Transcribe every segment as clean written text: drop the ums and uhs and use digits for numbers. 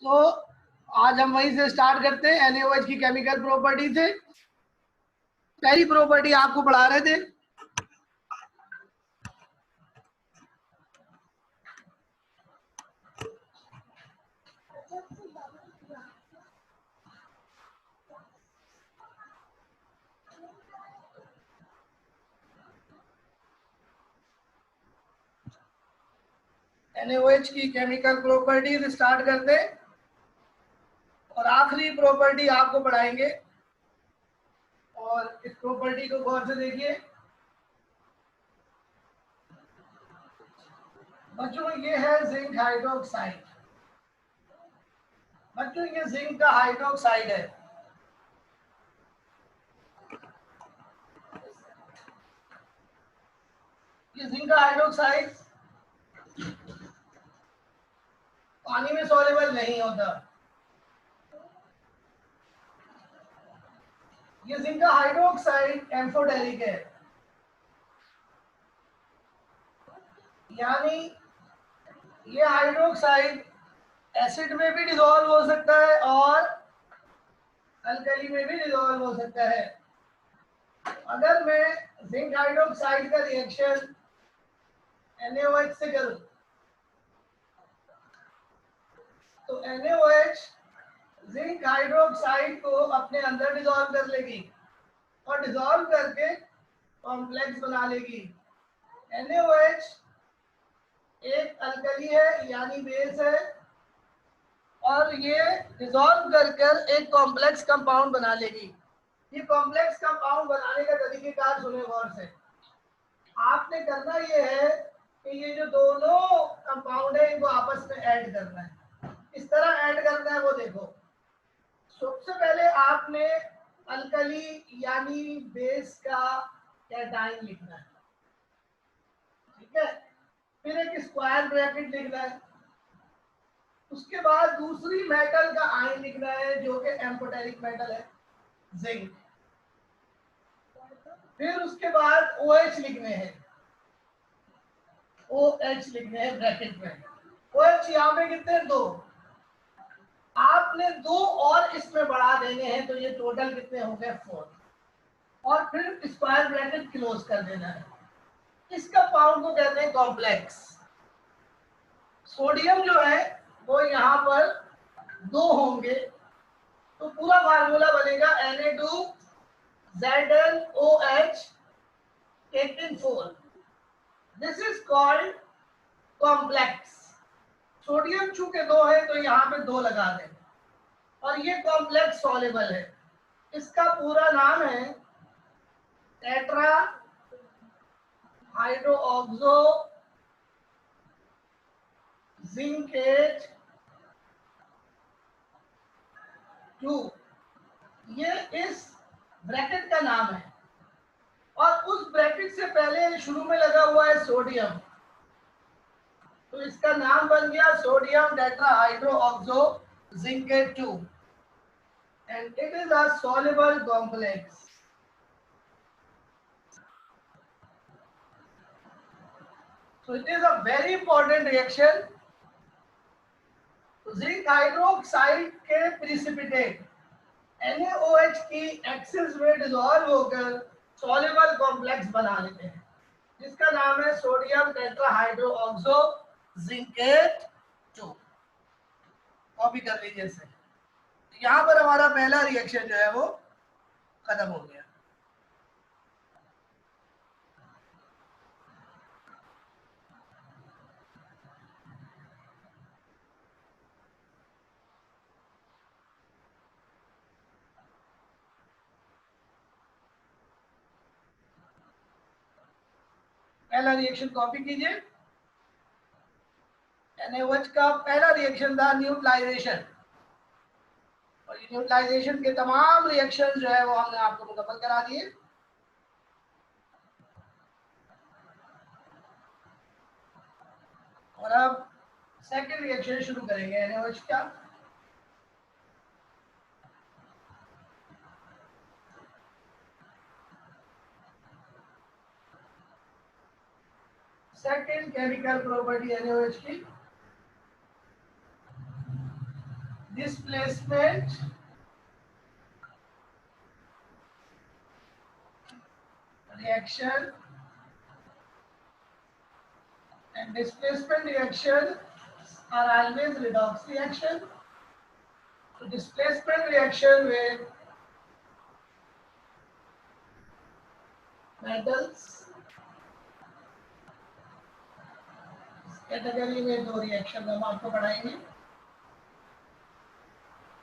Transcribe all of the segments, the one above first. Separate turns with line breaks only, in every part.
तो आज हम वहीं से स्टार्ट करते हैं NaOH की केमिकल प्रॉपर्टी से। पहली प्रॉपर्टी आपको पढ़ा रहे थे, NaOH की केमिकल प्रॉपर्टी से स्टार्ट करते हैं और आखिरी प्रॉपर्टी आपको पढ़ाएंगे। और इस प्रॉपर्टी को गौर से देखिए बच्चों, ये है जिंक हाइड्रोक्साइड। बच्चों ये जिंक का हाइड्रोक्साइड है। ये जिंक का हाइड्रोक्साइड पानी में सॉल्युबल नहीं होता। ये जिंक का हाइड्रोक्साइड एम्फोटेरिक है, यानी ये हाइड्रोक्साइड एसिड में भी डिसॉल्व हो सकता है और अल्कली में भी डिसॉल्व हो सकता है। अगर मैं जिंक हाइड्रोक्साइड का रिएक्शन NaOH से करूं तो NaOH जिंक हाइड्रोक्साइड को अपने अंदर डिसॉल्व कर लेगी और डिसॉल्व करके कॉम्प्लेक्स बना लेगी। NaOH एक अल्कली है यानी बेस है और ये डिसॉल्व कर एक कॉम्प्लेक्स कंपाउंड बना लेगी। ये कॉम्प्लेक्स कंपाउंड बनाने का तरीकेकार सुने गौर से। आपने करना ये है कि ये जो दोनों कंपाउंड है इनको आपस में ऐड करना है। इस तरह ऐड करना है वो देखो। सबसे पहले आपने अल्कली यानी बेस का कैटाइन लिखना है, ठीक है। फिर एक स्क्वायर ब्रैकेट लिखना है। उसके बाद दूसरी मेटल का आयन लिखना है जो कि एम्फोटेरिक मेटल है, जिंक। फिर उसके बाद OH लिखने हैं, OH लिखने हैं ब्रैकेट में। OH यहाँ पे कितने, 2। आपने 2 और इसमें बढ़ा देने हैं तो ये टोटल कितने हो गए, 4। और फिर स्क्वायर ब्रैकेट क्लोज कर देना है। इस कंपाउंड को कहते हैं कॉम्प्लेक्स। सोडियम जो है वो यहाँ पर 2 होंगे तो पूरा फार्मूला बनेगा Na2ZnOH 18 this is called complex. Sodium चूंकि 2 है तो यहाँ पे 2 लगा दें और ये कॉम्प्लेक्स सॉल्युबल है। इसका पूरा नाम है टेट्रा हाइड्रोऑक्सो जिंकेट 2। ये इस ब्रैकेट का नाम है और उस ब्रैकेट से पहले शुरू में लगा हुआ है सोडियम, तो इसका नाम बन गया sodium टेट्राहाइड्रोऑक्सो zincate 2 and it is a soluble complex. So it is a very important reaction. Zinc hydroxide के प्रिसिपिटेट NaOH की एक्सिस में डिसॉल्व होकर सॉल्युबल कॉम्प्लेक्स बना लेते हैं जिसका नाम है सोडियम टेट्राहाइड्रोऑक्सो जिंकेट 2। कॉपी कर लीजिए इसे। यहाँ पर हमारा पहला रिएक्शन जो है वो खत्म हो गया। पहला रिएक्शन कॉपी कीजिए। NaOH का पहला रिएक्शन था न्यूट्रलाइजेशन और ये न्यूट्रलाइजेशन के तमाम रिएक्शन जो है वो हमने आपको मुकम्मल करा दिए। और अब सेकंड रिएक्शन शुरू करेंगे NaOH का। सेकंड केमिकल प्रॉपर्टी NaOH की displacement reaction, and displacement reaction are always redox reaction. So displacement reaction में metals कैटेगरी में दो रिएक्शन हम आपको पढ़ाएंगे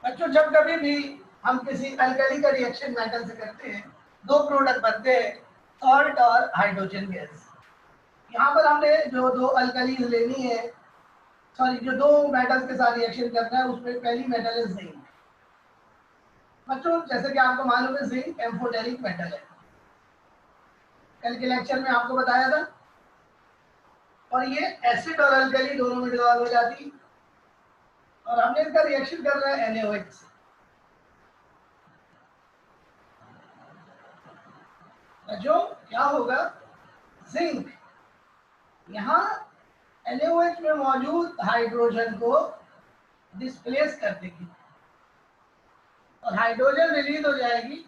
बच्चों। जब कभी भी हम किसी अल्कली का रिएक्शन मेटल से करते हैं, दो प्रोडक्ट बनते हैं, सॉल्ट और हाइड्रोजन गैस। यहाँ पर हमने जो दो अल्कलीज लेनी है, सॉरी जो दो मेटल्स के साथ रिएक्शन करना है, उसमें पहली मेटल है जिंक। बच्चों जैसे कि आपको मालूम है जिंक एम्फोटेरिक मेटल है, कल के लेक्चर में आपको बताया था। और ये एसिड और अल्कली दोनों में डिसॉल्व हो जाती है, और हमने इसका रिएक्शन करना है NaOH से। बच्चों क्या होगा, जिंक यहाँ NaOH में मौजूद हाइड्रोजन को डिस्प्लेस कर देगी और हाइड्रोजन रिलीज हो जाएगी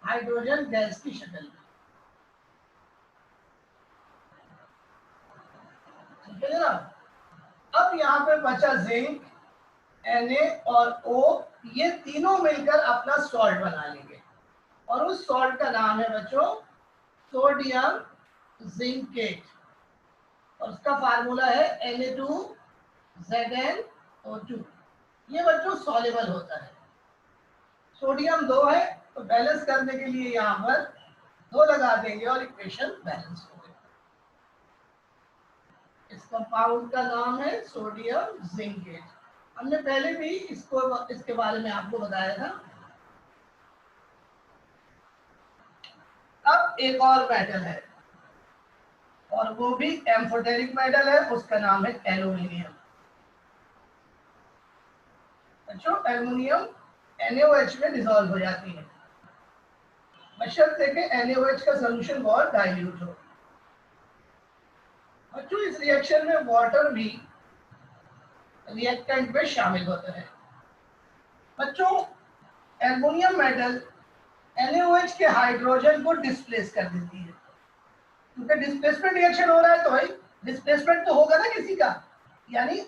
हाइड्रोजन गैस की शक्ल में। ठीक है ना। अब यहाँ पे बचा जिंक, Na और O, ये तीनों मिलकर अपना सॉल्ट बना लेंगे और उस सॉल्ट का नाम है बच्चों सोडियम जिंकेट, और उसका फार्मूला है Na2ZnO2। ये बच्चों सॉल्युबल होता है। सोडियम 2 है तो बैलेंस करने के लिए यहाँ पर 2 लगा देंगे और इक्वेशन बैलेंस हो गई। इस कंपाउंड का नाम है सोडियम जिंकेट। हमने पहले भी इसके बारे में आपको बताया था। अब एक और मेटल है और वो भी एम्फोटेरिक मेटल है, उसका नाम है एल्यूमिनियम। बच्चों एल्यूमिनियम NaOH में डिसॉल्व हो जाती है, बशर्ते कि NaOH का सॉल्यूशन बहुत डाइल्यूट हो। बच्चों इस रिएक्शन में वाटर भी रिएक्टेंट में शामिल होता है। बच्चों एल्युमिनियम मेटल NaOH के हाइड्रोजन को डिस्प्लेस कर देती है, क्योंकि डिस्प्लेसमेंट रिएक्शन हो रहा है तो भाई डिस्प्लेसमेंट तो होगा ना किसी का, यानी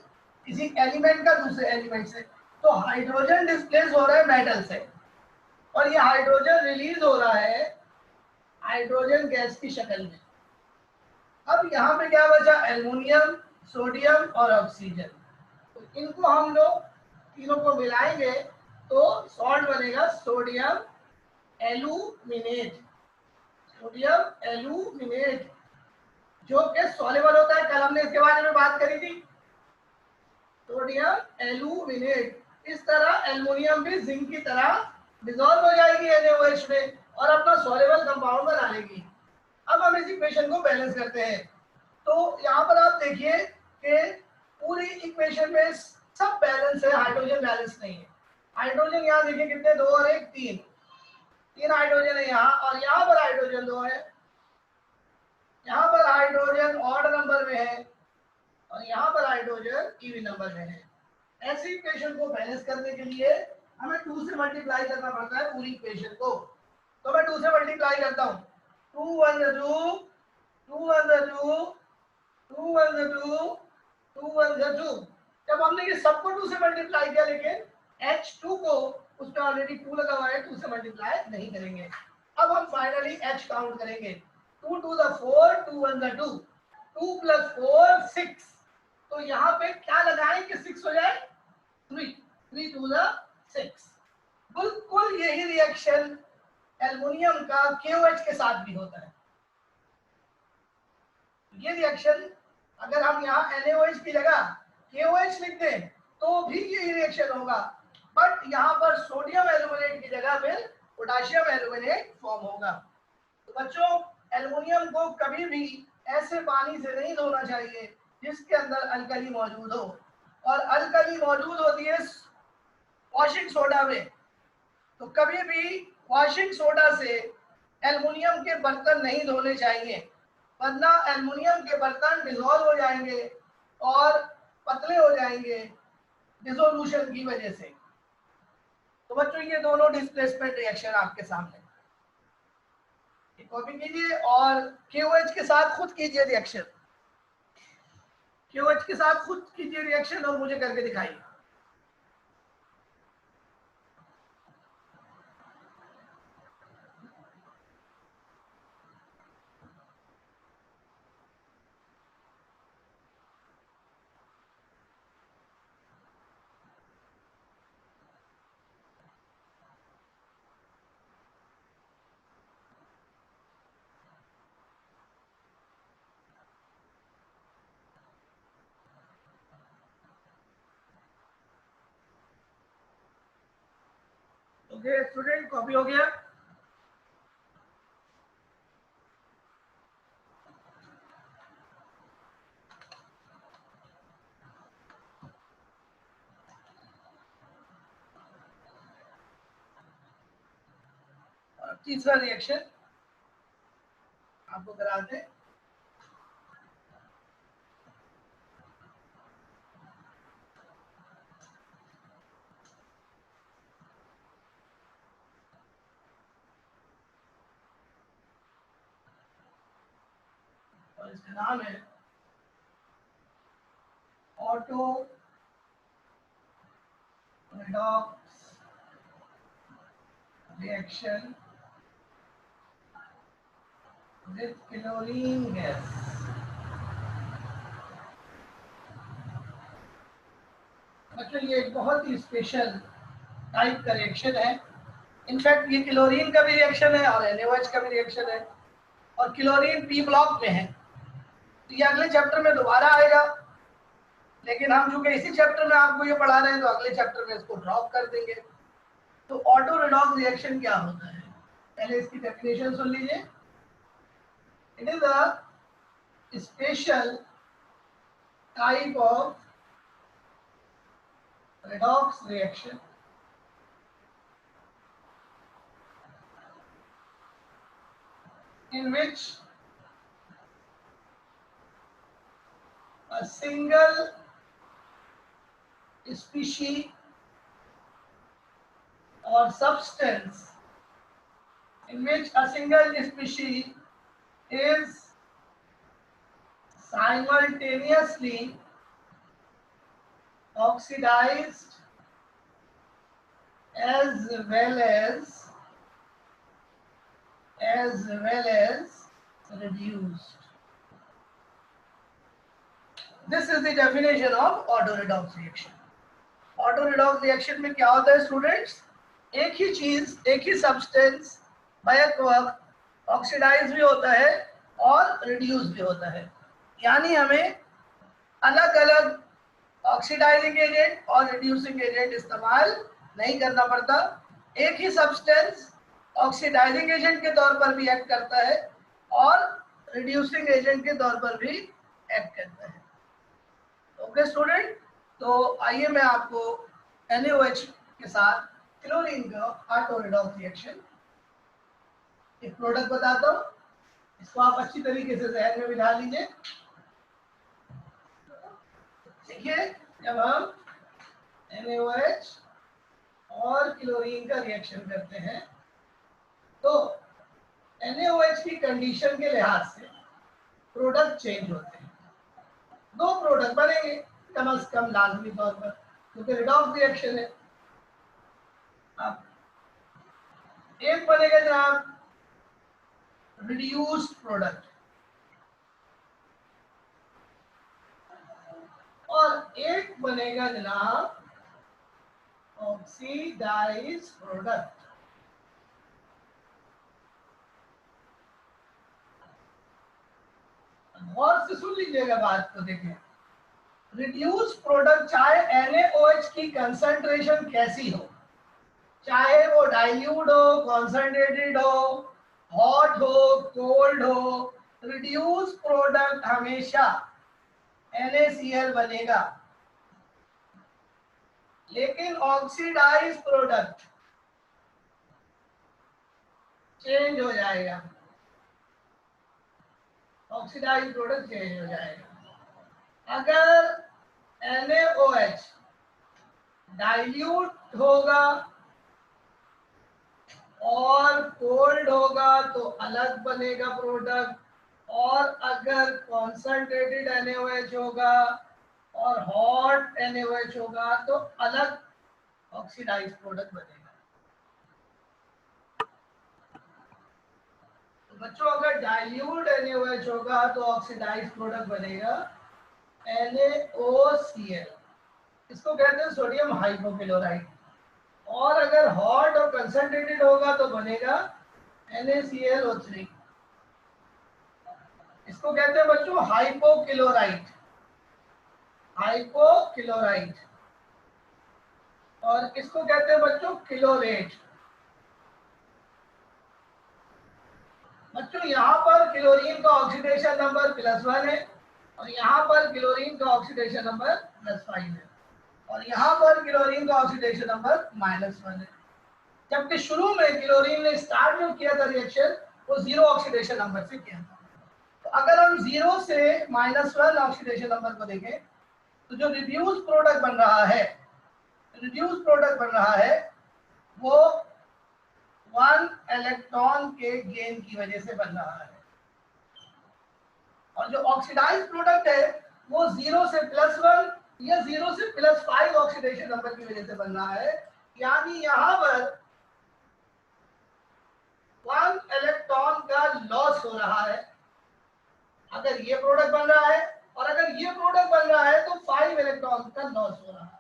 किसी एलिमेंट का दूसरे एलिमेंट से। तो हाइड्रोजन डिस्प्लेस हो रहा है मेटल से और ये हाइड्रोजन रिलीज हो रहा है हाइड्रोजन गैस की शक्ल में। अब यहाँ पे क्या बचा, एल्युमिनियम, सोडियम और ऑक्सीजन। तो इनको हम लोग तीनों को मिलाएंगे तो सॉल्ट बनेगा सोडियम एल्यूमिनेट। सोडियम एल्यूमिनेट जो कि सॉल्युबल होता है, कल हमने इसके बारे में बात करी थी। Sodium aluminate. इस तरह एल्युमिनियम भी जिंक की तरह डिसॉल्व हो जाएगी NaOH में और अपना सॉल्युबल कंपाउंड बना लेगी। अब हम इस इक्वेशन को बैलेंस करते हैं। तो यहाँ पर आप देखिए कि पूरी इक्वेशन में सब बैलेंस है, हाइड्रोजन बैलेंस नहीं है। हाइड्रोजन यहाँ देखिए कितने, 2 और 1 3, 3 हाइड्रोजन है यहाँ, और यहाँ पर हाइड्रोजन 2 है, यहाँ पर हाइड्रोजन ऑड नंबर में है और यहाँ पर हाइड्रोजन इवन नंबर में है। ऐसी इक्वेशन को बैलेंस करने के लिए हमें 2 से मल्टीप्लाई करना पड़ता है पूरी इक्वेशन को। तो मैं 2 से मल्टीप्लाई करता हूँ, 2 1 2, 2 1 2, 2 1 2, 2 1 2। जब हमने ये सबको 2 से मल्टीप्लाई किया, लेकिन H2 को उसमें ऑलरेडी 2 लगा हुआ है, 2 से मल्टीप्लाई नहीं करेंगे। अब हम फाइनली H काउंट करेंगे, 2 2 4, 2 1 2, 2 + 4 6। तो यहाँ पे क्या लगाएं कि 6 हो जाए, 3, 3 2 6। बिल्कुल यही रिएक्शन एल्युमिनियम का KOH के साथ भी होता है। ये रिएक्शन अगर हम यहाँ NaOH की जगह KOH लिख दें तो भी यही रिएक्शन होगा, बट यहाँ पर सोडियम एल्यूमिनेट की जगह फिर पोटेशियम एल्यूमिनेट फॉर्म होगा। तो बच्चों एल्युमिनियम को कभी भी ऐसे पानी से नहीं धोना चाहिए जिसके अंदर अल्कली मौजूद हो, और अल्कली मौजूद होती है वॉशिंग सोडा में। तो कभी भी वॉशिंग सोडा से एल्युमिनियम के बर्तन नहीं धोने चाहिए, वरना एल्युमिनियम के बर्तन डिसॉल्व हो जाएंगे और पतले हो जाएंगे, डिसोल्यूशन की वजह से। तो बच्चों ये दोनों डिस्प्लेसमेंट रिएक्शन आपके सामने, कॉपी कीजिए और KOH के साथ खुद कीजिए रिएक्शन, KOH के साथ खुद कीजिए रिएक्शन और मुझे करके दिखाइए। ओके स्टूडेंट, कॉपी हो गया? और तीसरा रिएक्शन आपको कराते हैं। और इसका नाम है auto redox reaction with chlorine gas. बच्चों ये एक बहुत ही स्पेशल टाइप का रिएक्शन है। इनफैक्ट ये क्लोरीन का भी रिएक्शन है और NaOH का भी रिएक्शन है, और क्लोरीन P ब्लॉक में है। तो ये अगले चैप्टर में दोबारा आएगा, लेकिन हम चूंकि इसी चैप्टर में आपको ये पढ़ा रहे हैं तो अगले चैप्टर में इसको ड्रॉप कर देंगे। तो ऑटो रेडॉक्स रिएक्शन क्या होता है, पहले इसकी डेफिनेशन सुन लीजिए। It is a special type of redox reaction in which a single species or substance is simultaneously oxidized as well as reduced. This is the definition of auto redox reaction. Auto redox reaction में क्या होता है students, एक ही चीज, एक ही substance back वक्त oxidise भी होता है और रिड्यूस भी होता है। यानी हमें अलग अलग ऑक्सीडाइजिंग एजेंट और रिड्यूसिंग एजेंट इस्तेमाल नहीं करना पड़ता। एक ही सब्सटेंस ऑक्सीडाइजिंग एजेंट के तौर पर भी एक्ट करता है और रिड्यूसिंग एजेंट के तौर पर भी एक्ट करता है। ओके स्टूडेंट, तो आइए मैं आपको NaOH के साथ क्लोरीन का ऑटो रेडॉक्स रिएक्शन एक प्रोडक्ट बताता हूँ। इसको आप अच्छी तरीके से जहन में बिठा लीजिए। देखिए, जब हम NaOH और क्लोरीन का रिएक्शन करते हैं तो NaOH की कंडीशन के लिहाज से प्रोडक्ट चेंज होते हैं। दो प्रोडक्ट बनेंगे कम से कम लाजमी तौर पर, क्योंकि रिडॉक्स रिएक्शन है। अब एक बनेगा जनाब रिड्यूस्ड प्रोडक्ट और एक बनेगा जनाब ऑक्सीडाइज्ड प्रोडक्ट। गौर से सुन लीजिएगा बात को। देखिए, रिड्यूस प्रोडक्ट चाहे NaOH की कंसंट्रेशन कैसी हो, चाहे वो डाइल्यूट हो, कॉन्सेंट्रेटेड हो, हॉट हो, कोल्ड हो, रिड्यूस प्रोडक्ट हमेशा NaCl बनेगा। लेकिन ऑक्सीडाइज प्रोडक्ट चेंज हो जाएगा, ऑक्सीडाइज प्रोडक्ट चेंज हो जाएगा। अगर NaOH डाइल्यूट होगा और कोल्ड होगा तो अलग बनेगा प्रोडक्ट, और अगर कॉन्संट्रेटेड NaOH होगा और हॉट NaOH होगा तो अलग ऑक्सीडाइज प्रोडक्ट बनेगा। तो बच्चों अगर डाइल्यूट NaOH होगा तो ऑक्सीडाइज प्रोडक्ट बनेगा NaOCl, इसको कहते हैं सोडियम हाइपोक्लोराइड। और अगर हॉट और कंसंट्रेटेड होगा तो बनेगा NaClO3, इसको कहते हैं बच्चों हाइपोक्लोराइड, हाइपोक्लोराइड। और इसको कहते हैं बच्चों क्लोरेट। बच्चों यहाँ पर क्लोरीन का ऑक्सीडेशन नंबर +1 है और यहाँ पर क्लोरीन का ऑक्सीडेशन नंबर +5 है और यहाँ पर क्लोरीन का ऑक्सीडेशन नंबर -1 है। जबकि शुरू में क्लोरीन ने स्टार्ट जो किया था रिएक्शन वो 0 ऑक्सीडेशन नंबर से किया था। तो अगर हम 0 से -1 ऑक्सीडेशन नंबर को देखें तो जो रिड्यूस प्रोडक्ट बन रहा है, रिड्यूस प्रोडक्ट बन रहा है वो 1 इलेक्ट्रॉन के गेन की वजह से बन रहा है। और जो ऑक्सीडाइज प्रोडक्ट है वो 0 से +1 या 0 से +5 ऑक्सीडेशन नंबर की वजह से बन रहा है। यानी यहाँ पर 1 इलेक्ट्रॉन का लॉस हो रहा है अगर ये प्रोडक्ट बन रहा है, और अगर ये प्रोडक्ट बन रहा है तो 5 इलेक्ट्रॉन का लॉस हो रहा है।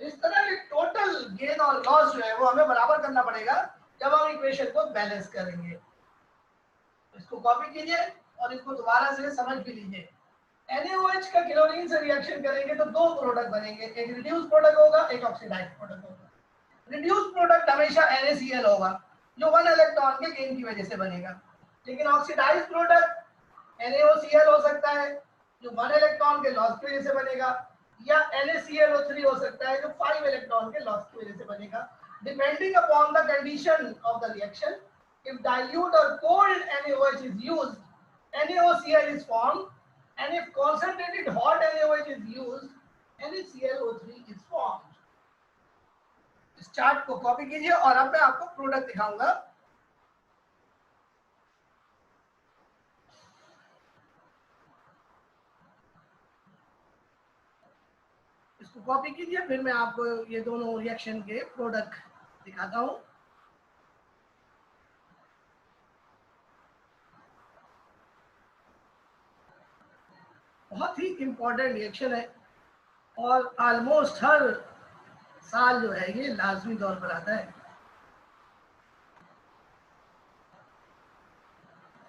इस तरह के टोटल गेन और लॉस जो है वो हमें बराबर करना पड़ेगा जब हम इक्वेशन को बैलेंस करेंगे। इसको कॉपी कीजिए और इसको दोबारा से समझ भी लीजिए। NaOH का क्लोरीन से रिएक्शन करेंगे तो 2 प्रोडक्ट बनेंगे, एक रिड्यूस प्रोडक्ट होगा, एक ऑक्सीडाइज प्रोडक्ट होगा। रिड्यूस प्रोडक्ट हमेशा NaCl होगा जो 1 इलेक्ट्रॉन के गेन की वजह से बनेगा, लेकिन ऑक्सीडाइज प्रोडक्ट NaOCl हो सकता है जो 1 इलेक्ट्रॉन के लॉस की वजह से बनेगा, या NaClO3 हो सकता है जो 5 इलेक्ट्रॉन के लॉस की वजह से बनेगा, depending upon the condition of the reaction. If dilute or cold NaOH is used, NaOCl is formed, and if concentrated hot NaOH is used, NaClO3 is formed. इस चार्ट को कॉपी कीजिए और अब मैं आपको प्रोडक्ट दिखाऊंगा। इसको कॉपी कीजिए, फिर मैं आपको ये दोनों रिएक्शन के प्रोडक्ट दिखाता हूं। बहुत ही इंपॉर्टेंट रिएक्शन है और ऑलमोस्ट हर साल जो है ये लाजमी तौर पर आता है।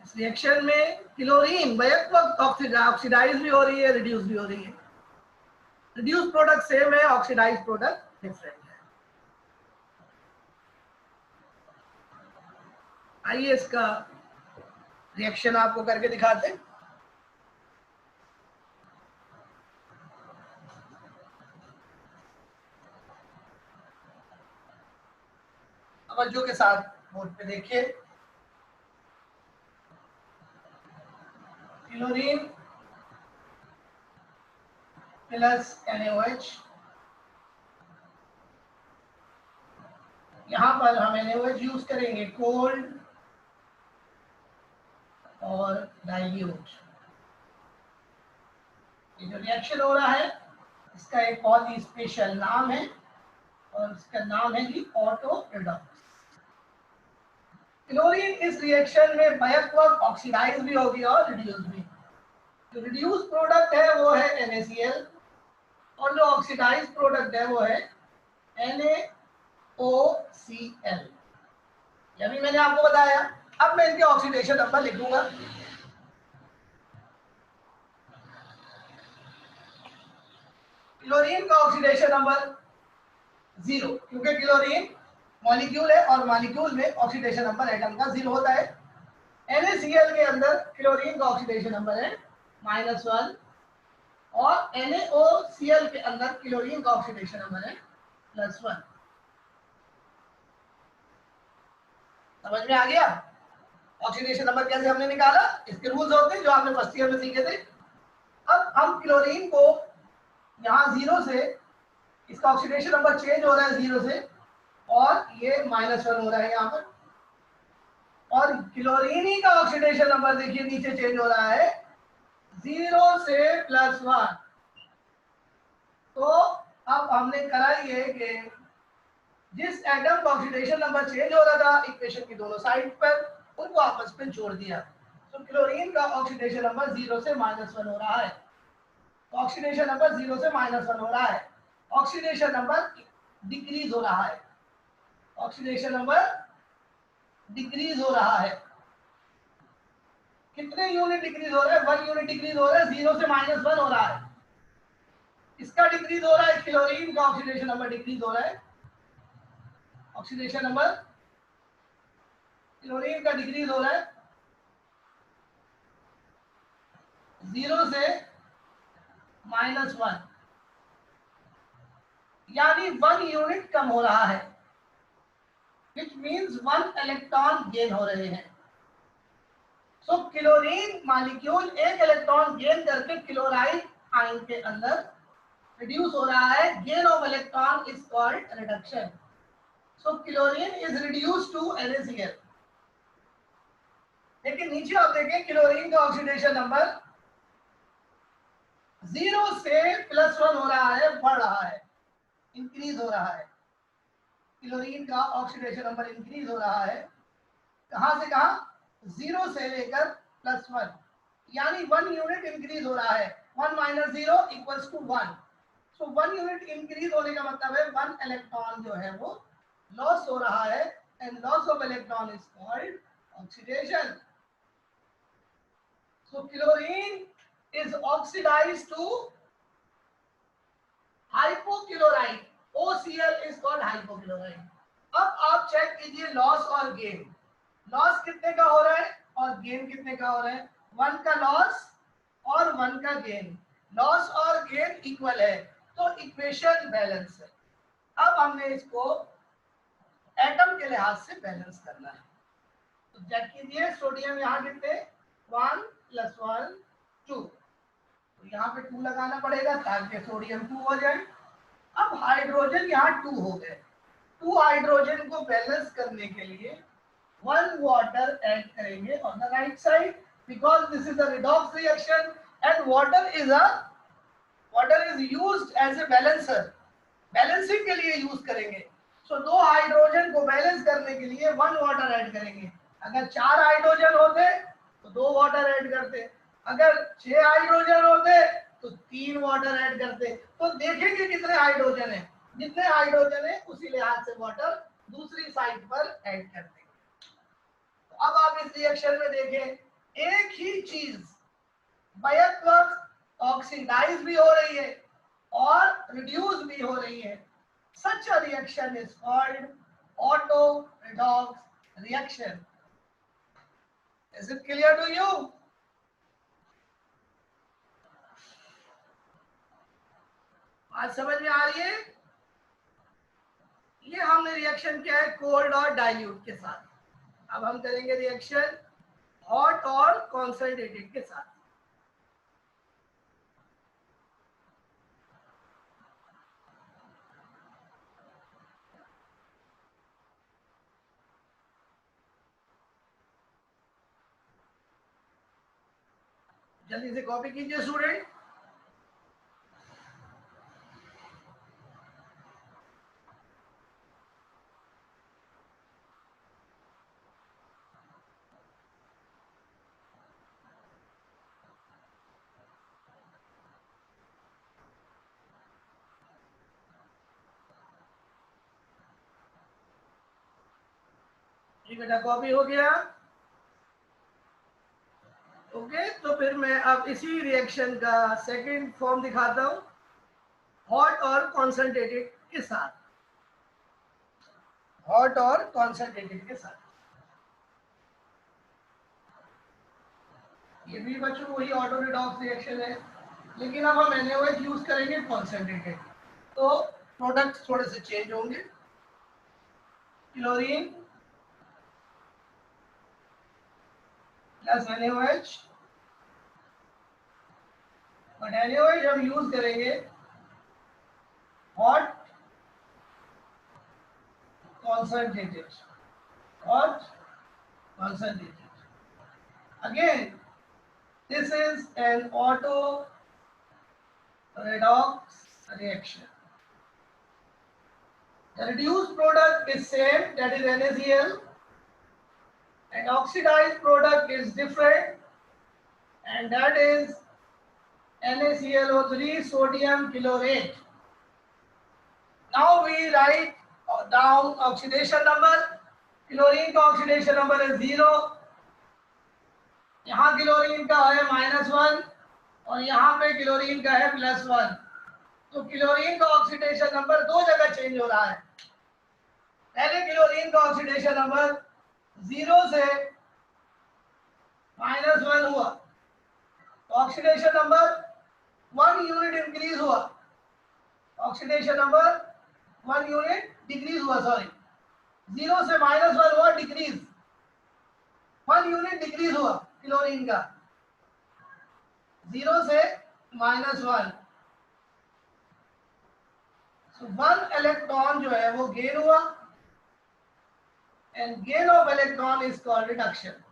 इस रिएक्शन में क्लोरीन बैक वक्त ऑक्सीडाइज भी हो रही है, रिड्यूस भी हो रही है। रिड्यूस प्रोडक्ट सेम है, ऑक्सीडाइज प्रोडक्ट डिफरेंट है। आइए इसका रिएक्शन आपको करके दिखाते हैं। तवज्जो के साथ बोर्ड पे देखिए। क्लोरीन प्लस NaOH, यहाँ पर हम NaOH यूज करेंगे कोल्ड और डाइल्यूट। ये जो रिएक्शन हो रहा है इसका एक बहुत ही स्पेशल नाम है और इसका नाम है जी ऑटो रिडॉक्स। क्लोरीन इस रिएक्शन में बैक वक्त ऑक्सीडाइज भी होगी और रिड्यूस भी। जो रिड्यूस प्रोडक्ट है वो है NaCl और जो ऑक्सीडाइज प्रोडक्ट है वो है NaOCl। ये भी मैंने आपको बताया। अब मैं इनके ऑक्सीडेशन नंबर लिखूंगा। क्लोरीन का ऑक्सीडेशन नंबर 0, क्योंकि क्लोरीन मॉलिक्यूल है और मॉलिक्यूल में ऑक्सीडेशन नंबर एटम का 0 होता है। NaCl के अंदर क्लोरीन का ऑक्सीडेशन नंबर है -1 और NaOCl के अंदर क्लोरीन का ऑक्सीडेशन नंबर है +1। समझ में आ गया ऑक्सीडेशन नंबर कैसे हमने निकाला? इसके रूल्स होते हैं जो आपने फर्स्ट ईयर में सीखे थे। अब हम क्लोरीन को यहाँ 0 से इसका ऑक्सीडेशन नंबर चेंज हो रहा है 0 से, और ये -1 हो रहा है यहाँ पर। और क्लोरीन ही का ऑक्सीडेशन नंबर देखिए नीचे चेंज हो रहा है 0 से +1। तो अब हमने करा ये कि जिस एटम का ऑक्सीडेशन नंबर चेंज हो रहा था इक्वेशन की दोनों साइड पर, उनको आपस में जोड़ दिया। तो क्लोरीन का ऑक्सीडेशन नंबर 0 से -1 हो रहा है। तो ऑक्सीडेशन नंबर 0 से -1 हो रहा है। ऑक्सीडेशन नंबर डिक्रीज हो रहा है। ऑक्सीडेशन नंबर डिक्रीज हो रहा है। कितने यूनिट डिक्रीज हो रहे हैं? 1 यूनिट डिक्रीज हो रहा है, 0 से -1 हो रहा है। इसका डिक्रीज हो रहा है, क्लोरीन का ऑक्सीडेशन नंबर डिक्रीज हो रहा है। ऑक्सीडेशन नंबर क्लोरीन का डिक्रीज हो रहा है 0 से -1, यानी 1 यूनिट कम हो रहा है, विच मीन्स 1 इलेक्ट्रॉन गेन हो रहे हैं। सो क्लोरीन मॉलिक्यूल एक इलेक्ट्रॉन गेन करके क्लोराइड आयन के अंदर रिड्यूस हो रहा है। Gain of electron is called reduction. So chlorine is reduce to NaCl। लेकिन नीचे आप देखें क्लोरीन का ऑक्सीडेशन नंबर 0 से +1 हो रहा है, बढ़ रहा है, इंक्रीज हो रहा है। क्लोरीन का ऑक्सीडेशन नंबर इंक्रीज हो रहा है। कहां से कहां? 0 से लेकर +1, यानी 1 यूनिट इंक्रीज हो रहा है। 1 - 0 = 1। सो 1 यूनिट इंक्रीज होने का मतलब है 1 इलेक्ट्रॉन जो है वो लॉस हो रहा है, and loss of electron is called oxidation. So chlorine is oxidised to hypochloride. OCl is called hypochloride. अब आप चेक कीजिए लॉस और गेन। लॉस कितने का हो रहा है और गेन कितने का हो रहा है? 1 का लॉस और 1 का गेन। लॉस और गेन इक्वल है, तो इक्वेशन बैलेंस है। अब हमने इसको एटम के लिहाज से बैलेंस करना है। तो चेक कीजिए, सोडियम यहाँ कितने? 1 + 1 2, तो यहाँ पे 2 लगाना पड़ेगा ताकि सोडियम 2 हो जाए। अब हाइड्रोजन यहाँ 2 हो गए। 2 हाइड्रोजन को बैलेंस करने के लिए 1 वाटर ऐड करेंगे on the right side, because this is a redox reaction and water is used as a balancer। Balancing के लिए यूज करेंगे। सो 2 हाइड्रोजन को बैलेंस करने के लिए 1 वाटर ऐड करेंगे। अगर 4 हाइड्रोजन होते तो 2 वाटर ऐड करते, अगर 6 हाइड्रोजन होते तो 3 वाटर ऐड करते। तो देखेंगे कितने हाइड्रोजन है, जितने हाइड्रोजन है उसी लिहाज से वाटर दूसरी साइड पर ऐड करते। तो अब आप इस रिएक्शन में देखें, एक ही चीज बैक वक्त ऑक्सीडाइज भी हो रही है और रिड्यूस भी हो रही है। Such a reaction is called auto redox reaction. Is it clear to you? आज समझ में आ रही है? ये हमने रिएक्शन किया है कोल्ड और डाइल्यूट के साथ। अब हम करेंगे रिएक्शन हॉट और कॉन्सेंट्रेटेड के साथ। जल्दी से कॉपी कीजिए स्टूडेंट। जी बेटा कॉपी हो गया। ओके, तो फिर मैं अब इसी रिएक्शन का सेकंड फॉर्म दिखाता हूं, हॉट और कॉन्सेंट्रेटेड के साथ। हॉट और कॉन्सेंट्रेटेड के साथ ये भी बच्चों वही ऑटो रिडॉक्स रिएक्शन है, लेकिन अब हम NaOH यूज करेंगे कॉन्सेंट्रेटेड, तो प्रोडक्ट्स थोड़े से चेंज होंगे। Chlorine plus NaOH, but NaOH हम यूज करेंगे concentrated. What? Concentrated. Again, this is an auto redox reaction. The reduced product is same, that is NaCl, and oxidized product is different, and that is NaClO3 sodium chlorate. Now we write down oxidation number. Chlorine का oxidation number है 0, यहाँ chlorine का है -1 और यहाँ पे chlorine का है +1। तो क्लोरीन का ऑक्सीडेशन नंबर दो जगह चेंज हो रहा है। पहले क्लोरीन का ऑक्सीडेशन नंबर 0 से -1 हुआ, ऑक्सीडेशन नंबर 1 यूनिट इंक्रीज हुआ, ऑक्सीडेशन नंबर 1 यूनिट डिक्रीज हुआ, सॉरी 0 से -1 हुआ, डिक्रीज 1 यूनिट डिक्रीज हुआ क्लोरीन का 0 से -1। So 1 इलेक्ट्रॉन जो है वो गेन हुआ, and gain of electron is called reduction.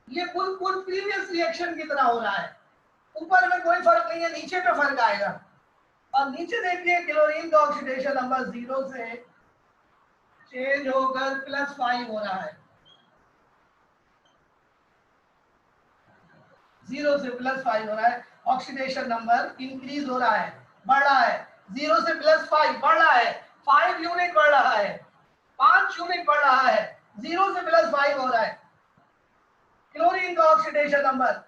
ये बिल्कुल प्रीवियस रिएक्शन की तरह हो रहा है, ऊपर में कोई फर्क नहीं है, नीचे पे फर्क आएगा। और नीचे देखिए क्लोरीन का ऑक्सीडेशन नंबर 0 से चेंज होकर +5 हो रहा है, 0 से +5 हो रहा है, ऑक्सीडेशन नंबर इंक्रीज हो रहा है, बढ़ रहा है, 0 से +5 बढ़ रहा है, 5 यूनिट बढ़ रहा है, 5 यूनिट बढ़ रहा है, 0 से +5 हो रहा है। क्लोरीन का ऑक्सीडेशन नंबर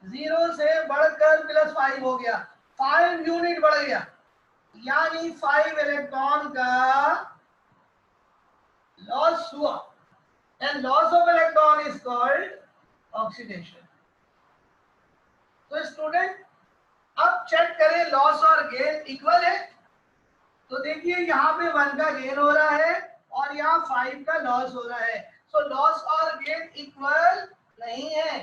0 से बढ़कर +5 हो गया, 5 यूनिट बढ़ गया, यानी 5 इलेक्ट्रॉन का लॉस हुआ, and loss of electron is called oxidation. तो स्टूडेंट अब चेक करें लॉस और गेन इक्वल है, तो देखिए यहाँ पे 1 का गेन हो रहा है और यहाँ 5 का लॉस हो रहा है। सो लॉस और गेन इक्वल नहीं है,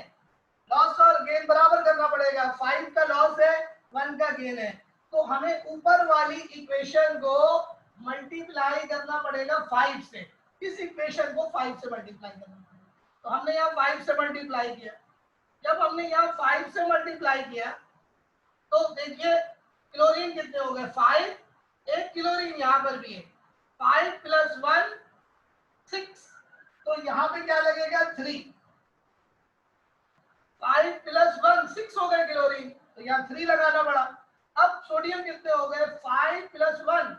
लॉस और गेन बराबर करना पड़ेगा। 5 का लॉस है, 1 का गेन है, तो हमें ऊपर वाली इक्वेशन को मल्टीप्लाई करना पड़ेगा 5 से, इस इक्वेशन को 5 से मल्टीप्लाई करना पड़ेगा। तो हमने यहाँ 5 से मल्टीप्लाई किया, जब हमने यहाँ 5 से मल्टीप्लाई किया तो देखिए क्लोरीन कितने हो गए 5, एक क्लोरीन यहाँ पर भी है, 5 + 1 6, तो यहाँ पे क्या लगेगा 3, 5 + 1 6 हो गए क्लोरीन, तो यहाँ 3 लगाना पड़ा। अब सोडियम कितने हो गए 5 + 1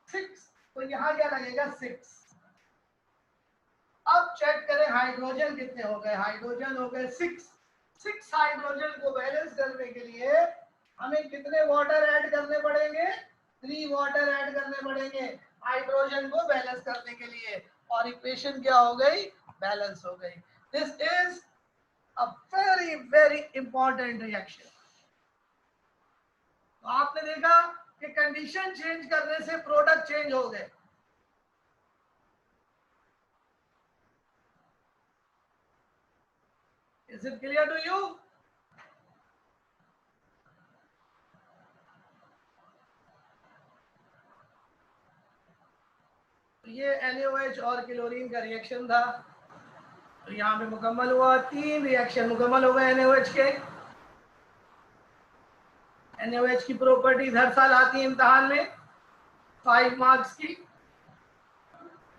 6, तो यहाँ क्या लगेगा 6। अब चेक करें हाइड्रोजन कितने हो गए, हाइड्रोजन हो गए 6 हाइड्रोजन को बैलेंस करने के लिए हमें कितने वाटर ऐड करने पड़ेंगे, 3 वाटर ऐड करने पड़ेंगे हाइड्रोजन को बैलेंस करने के लिए, और इक्वेशन क्या हो गई, बैलेंस हो गई। This is a very very important reaction. तो आपने देखा कि कंडीशन चेंज करने से प्रोडक्ट चेंज हो गए। Is it clear to you? ये NaOH और क्लोरीन का रिएक्शन था, तो यहाँ पे मुकम्मल हुआ, 3 रिएक्शन मुकम्मल हो गए NaOH के। NaOH की प्रॉपर्टीज हर साल आती है इम्तिहान में 5 मार्क्स की,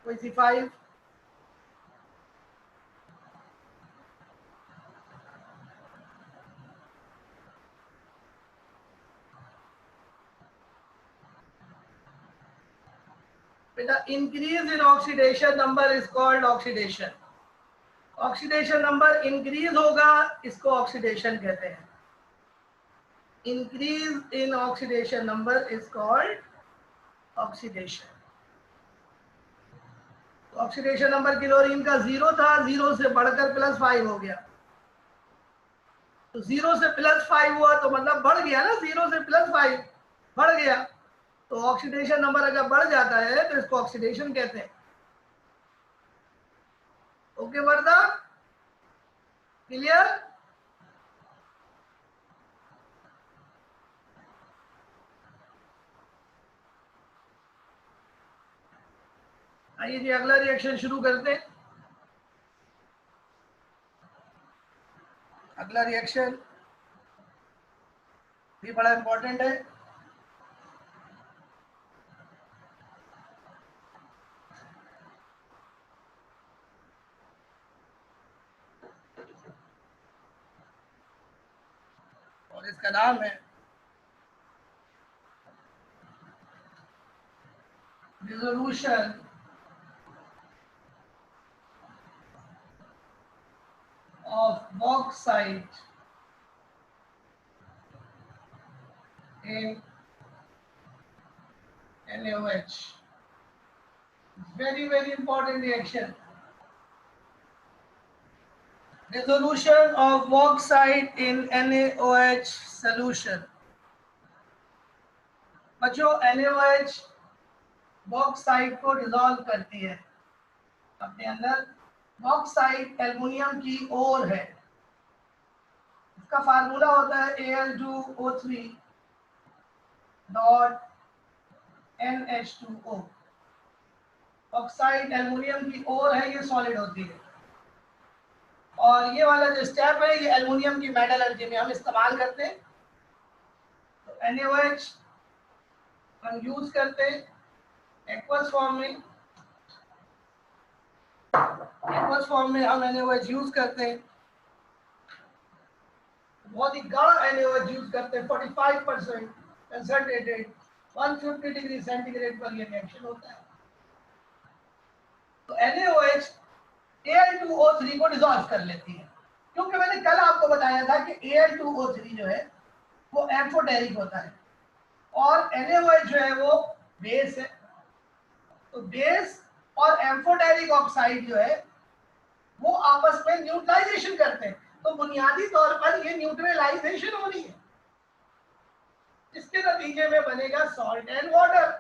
कोई सी 5। बेटा increase in oxidation number is called oxidation. Oxidation number increase होगा, इसको ऑक्सीडेशन कहते हैं। Increase in oxidation number is called oxidation. Oxidation number chlorine का 0 था, 0 से बढ़कर +5 हो गया, तो 0 से +5 हुआ तो मतलब बढ़ गया ना, 0 से +5 बढ़ गया, तो ऑक्सीडेशन नंबर अगर बढ़ जाता है तो इसको ऑक्सीडेशन कहते हैं। ओके वर्दा, क्लियर? आइए जी अगला रिएक्शन शुरू करते हैं। अगला रिएक्शन भी बड़ा इंपॉर्टेंट है। और इसका नाम है dissolution of bauxite in NaOH। very important reaction, dissolution of bauxite in NaOH solution। बच्चों NaOH बॉक्साइट को डिसॉल्व करती है अपने अंदर। बॉक्साइट एल्युमिनियम की ओर है। इसका फार्मूला होता है Al2O3 dot NH2O। Bauxite aluminium की ओर है, ये सॉलिड होती है। और ये वाला जो स्टेप है ये एल्युमिनियम की मेटलर्जी में हम इस्तेमाल करते हैं। तो NaOH हम यूज करते हैं एक्वस फॉर्म में। एक्वस फॉर्म में हम NaOH यूज करते हैं। बहुत ही गाढ़ा NaOH यूज करते हैं। 45% कंसंट्रेटेड 150 डिग्री सेंटीग्रेड पर ये रिएक्शन होता है। तो NaOH Al2O3 को डिसॉल्व कर लेती है, क्योंकि मैंने कल आपको बताया था कि Al2O3 जो है वो एम्फोटेरिक होता है और NaOH जो है वो बेस है। तो बेस और एम्फोटेरिक ऑक्साइड जो है वो आपस में न्यूट्रलाइजेशन करते हैं। तो बुनियादी तौर पर ये न्यूट्रलाइजेशन हो रही है। इसके नतीजे में बनेगा सॉल्ट एंड वाटर।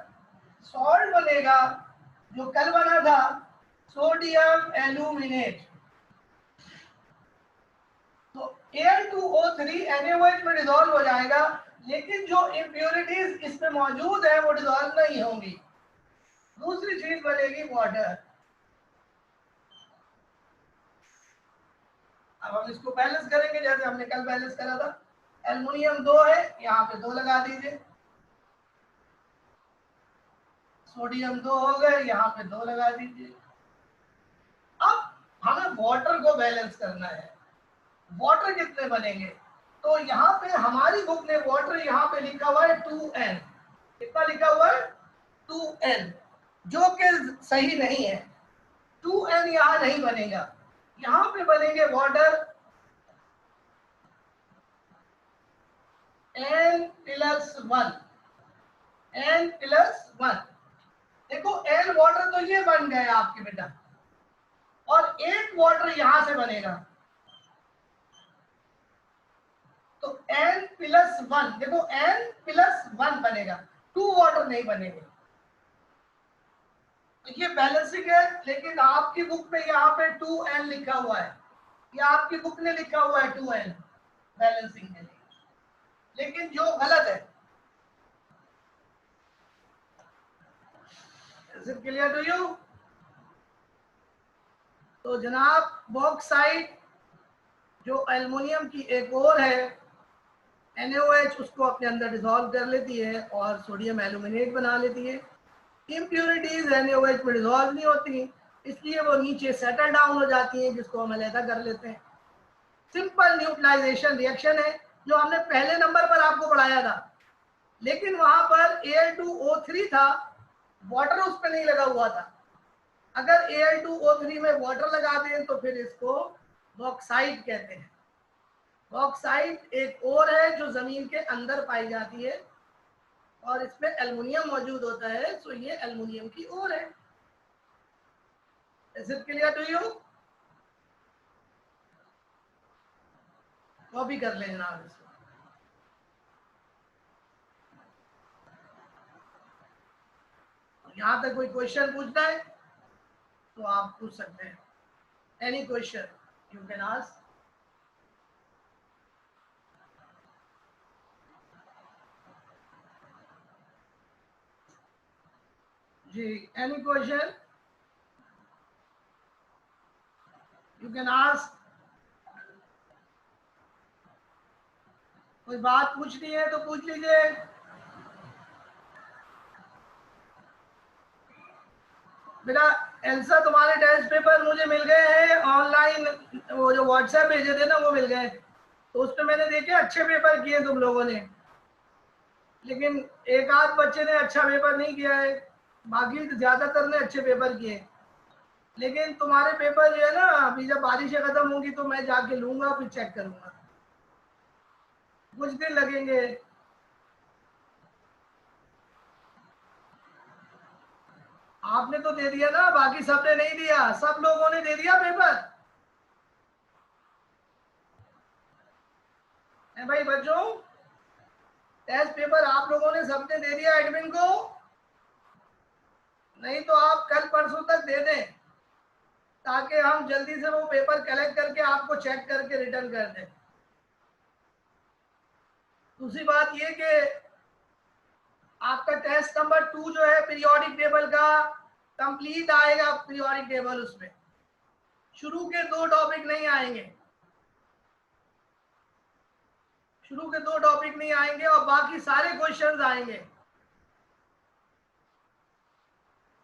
सॉल्ट बनेगा जो कल बना था सोडियम एल्यूमिनेट। तो Al2O3 NaOH में डिसॉल्व हो जाएगा, लेकिन जो इम्प्योरिटीज इसमें मौजूद है वो डिसॉल्व नहीं होंगी। दूसरी चीज बनेगी वाटर। अब हम इसको बैलेंस करेंगे जैसे हमने कल बैलेंस करा था। एल्युमिनियम 2 है, यहाँ पे 2 लगा दीजिए। सोडियम 2 हो गए, यहाँ पे 2 लगा दीजिए। अब हमें वाटर को बैलेंस करना है। वाटर कितने बनेंगे? तो यहाँ पे हमारी बुक ने वाटर यहाँ पे लिखा हुआ है 2N। कितना लिखा हुआ है? 2N, जो कि सही नहीं है। 2N यहाँ नहीं बनेगा, यहाँ पे बनेंगे वाटर N+1। N+1। देखो N वाटर तो ये बन गए आपके बेटा, और 8 वाटर यहां से बनेगा। तो N+1, देखो N+1 बनेगा, 2 वाटर नहीं बनेंगे। तो ये बैलेंसिंग है, लेकिन आपकी बुक में यहाँ पे 2N लिखा हुआ है। ये आपकी बुक ने लिखा हुआ है 2N बैलेंसिंग के लिए, लेकिन जो गलत है। Is it clear to you? तो जनाब बॉक्साइट जो एल्युमिनियम की एक और है NaOH, उसको अपने अंदर डिसॉल्व कर लेती है और सोडियम एल्यूमिनेट बना लेती है। इम्प्योरिटीज NaOH में डिसॉल्व नहीं होती, इसलिए वो नीचे सेटल डाउन हो जाती हैं, जिसको हम अलहदा कर लेते हैं। सिंपल न्यूट्रलाइजेशन रिएक्शन है जो हमने पहले नंबर पर आपको पढ़ाया था, लेकिन वहां पर Al2O3 था, वाटर उस पर नहीं लगा हुआ था। अगर Al2O3 में वाटर लगा दें तो फिर इसको बॉक्साइट कहते हैं। बॉक्साइट एक और है जो जमीन के अंदर पाई जाती है और इसमें एल्युमिनियम मौजूद होता है, तो ये एल्युमिनियम की और है। Is it clear to you? Copy कर लें जनाब इसको। यहाँ तक कोई क्वेश्चन पूछना है तो आप पूछ सकते हैं। Any question you can ask. जी एनी क्वेश्चन? Can ask. कोई बात पूछनी है तो पूछ लीजिए। बेटा एल्सा तुम्हारे टेस्ट पेपर मुझे मिल गए हैं ऑनलाइन, वो जो व्हाट्सएप भेजे थे ना वो मिल गए, तो उस पर मैंने देखे अच्छे पेपर किए तुम लोगों ने, लेकिन एक आध बच्चे ने अच्छा पेपर नहीं किया है, बाकी ज्यादातर ने अच्छे पेपर किए। लेकिन तुम्हारे पेपर जो है ना, अभी जब बारिशें खत्म होंगी तो मैं जाके लूंगा, फिर चेक करूंगा, कुछ दिन लगेंगे। आपने तो दे दिया ना, बाकी सबने नहीं दिया, सब लोगों ने दे दिया पेपर है भाई बच्चों। टेस्ट पेपर आप लोगों ने सबने दे दिया एडमिन को, नहीं तो आप कल परसों तक दे दें ताकि हम जल्दी से वो पेपर कलेक्ट करके आपको चेक करके रिटर्न कर दें। दूसरी बात ये कि आपका टेस्ट नंबर 2 जो है पीरियोडिक टेबल का कंप्लीट आएगा, पीरियोडिक टेबल उसमें शुरू के 2 टॉपिक नहीं आएंगे, शुरू के 2 टॉपिक नहीं आएंगे और बाकी सारे क्वेश्चंस आएंगे।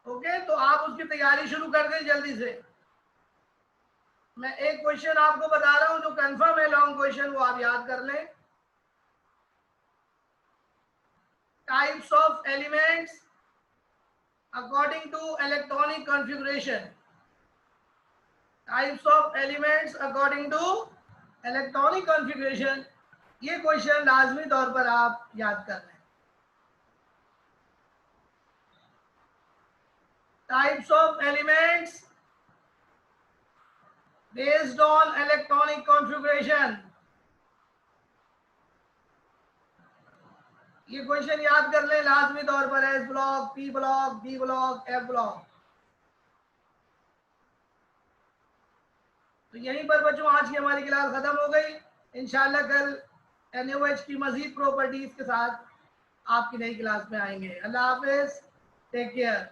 ओके, तो आप उसकी तैयारी शुरू कर दें जल्दी से। मैं एक क्वेश्चन आपको बता रहा हूं जो कंफर्म है, लॉन्ग क्वेश्चन, वो आप याद कर लें। Types of elements according to electronic configuration, types of elements according to electronic configuration, ये क्वेश्चन लाजमी तौर पर आप याद कर लें। Types of elements based on electronic configuration, ये क्वेश्चन याद कर लें लाजमी तौर पर। S block, p block, d block, f block. तो यहीं पर बच्चों आज की हमारी क्लास खत्म हो गई। इंशाल्लाह कल NaOH की मजीद प्रॉपर्टीज के साथ आपकी नई क्लास में आएंगे। अल्लाह हाफिज, टेक केयर।